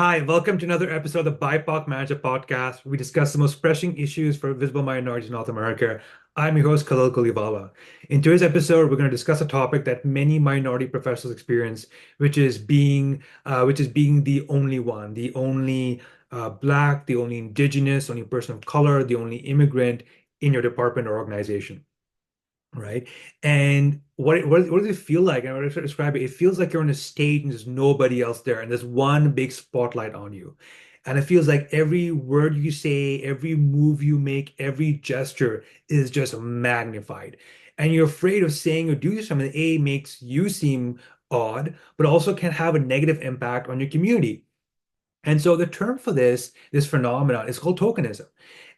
Hi, welcome to another episode of the BIPOC Manager Podcast, where we discuss the most pressing issues for visible minorities in North America. I'm your host, Khalil Kulivala. In today's episode, we're going to discuss a topic that many minority professionals experience, which is being the only one, the only Black, the only Indigenous, only person of color, the only immigrant in your department or organization. Right. And what does it feel like? And what I describe it, it feels like you're on a stage and there's nobody else there, and there's one big spotlight on you. And it feels like every word you say, every move you make, every gesture is just magnified. And you're afraid of saying or doing something that A makes you seem odd, but also can have a negative impact on your community. And so the term for this phenomenon is called tokenism.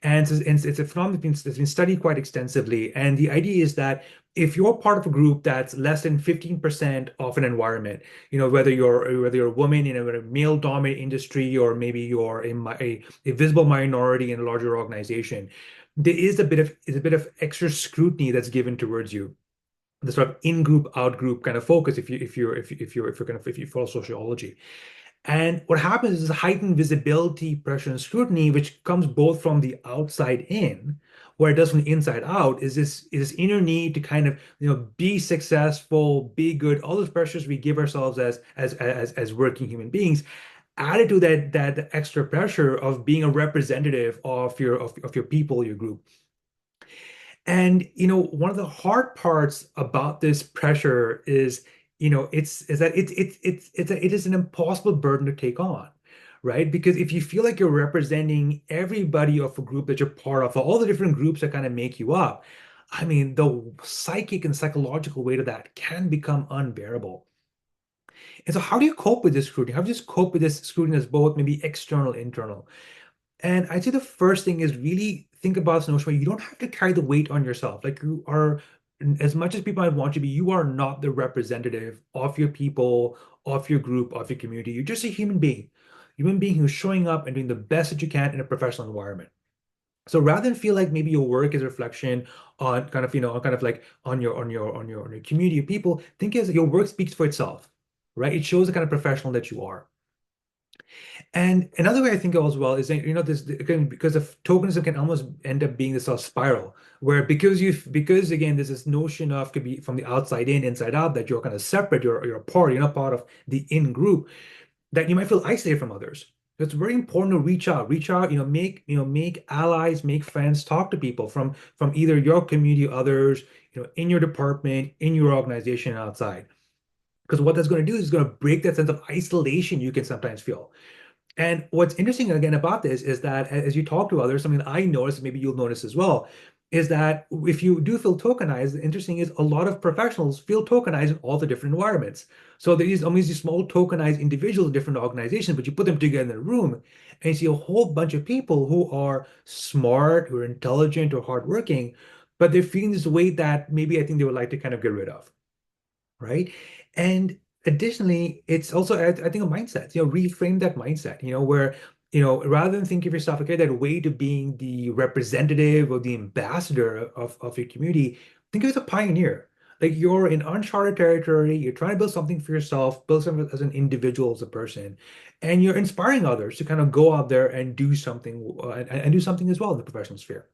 And it's a phenomenon that's been studied quite extensively. And the idea is that if you're part of a group that's less than 15% of an environment, whether you're a woman in a male-dominated industry, or maybe you're a visible minority in a larger organization, there is a bit of extra scrutiny that's given towards you, the sort of in-group, out-group kind of focus if you follow sociology. And what happens is heightened visibility, pressure, and scrutiny, which comes both from the outside in, where it does from the inside out, is this inner need to kind of be successful, be good, all those pressures we give ourselves as working human beings, added to that extra pressure of being a representative of your people, your group. And one of the hard parts about this pressure is, it's that it is an impossible burden to take on, right? Because if you feel like you're representing everybody of a group that you're part of, all the different groups that kind of make you up, I mean, the psychic and psychological weight of that can become unbearable. And so, how do you cope with this scrutiny? How do you just cope with this scrutiny that's both maybe external, internal? And I'd say the first thing is really think about this notion where you don't have to carry the weight on yourself. Like, you are, as much as people might want you to be, you are not the representative of your people, of your group, of your community. You're just a human being who's showing up and doing the best that you can in a professional environment. So rather than feel like maybe your work is a reflection on kind of like on your community of people, think as your work speaks for itself, right? It shows the kind of professional that you are. And another way I think of as well is that, this again, because of tokenism can almost end up being this sort of spiral where because again there's this notion of could be from the outside in, inside out, that you're kind of separate, you're a part, you're not part of the in group, that you might feel isolated from others. So it's very important to reach out, make allies, make friends, talk to people from either your community, others, in your department, in your organization, and outside. Because what that's going to do is going to break that sense of isolation you can sometimes feel. And what's interesting again about this is that as you talk to others, something that I noticed, maybe you'll notice as well, is that if you do feel tokenized, the interesting is a lot of professionals feel tokenized in all the different environments. So there's almost these small tokenized individuals in different organizations, but you put them together in a room and you see a whole bunch of people who are smart, who are intelligent or hardworking, but they're feeling this weight that maybe I think they would like to kind of get rid of, right? And additionally, it's also, I think, a mindset, reframe that mindset, where, rather than think of yourself, okay, that way to being the representative or the ambassador of your community, think of it as a pioneer. Like you're in uncharted territory, you're trying to build something for yourself, build something as an individual, as a person, and you're inspiring others to kind of go out there and do something and do something as well in the professional sphere.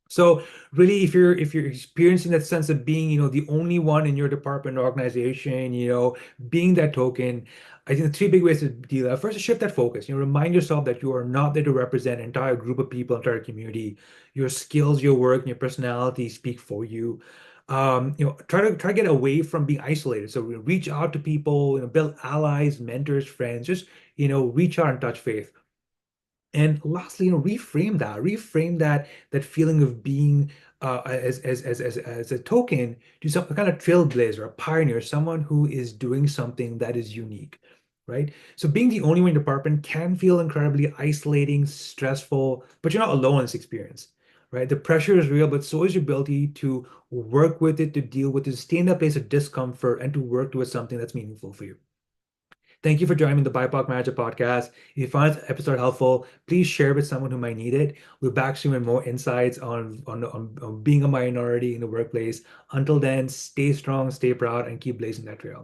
So really, if you're experiencing that sense of being, the only one in your department or organization, being that token, I think the three big ways to deal with that. First, is shift that focus. Remind yourself that you are not there to represent an entire group of people, entire community. Your skills, your work, and your personality speak for you. Try to get away from being isolated. So reach out to people, build allies, mentors, friends. Just reach out and touch faith. And lastly, reframe that feeling of being as a token to some kind of trailblazer, a pioneer, someone who is doing something that is unique, right? So being the only one in the department can feel incredibly isolating, stressful, but you're not alone in this experience, right? The pressure is real, but so is your ability to work with it, to deal with it, to stay in that place of discomfort, and to work towards something that's meaningful for you. Thank you for joining the BIPOC Manager podcast. If you find this episode helpful, please share it with someone who might need it. We'll be back soon with more insights on being a minority in the workplace. Until then, stay strong, stay proud, and keep blazing that trail.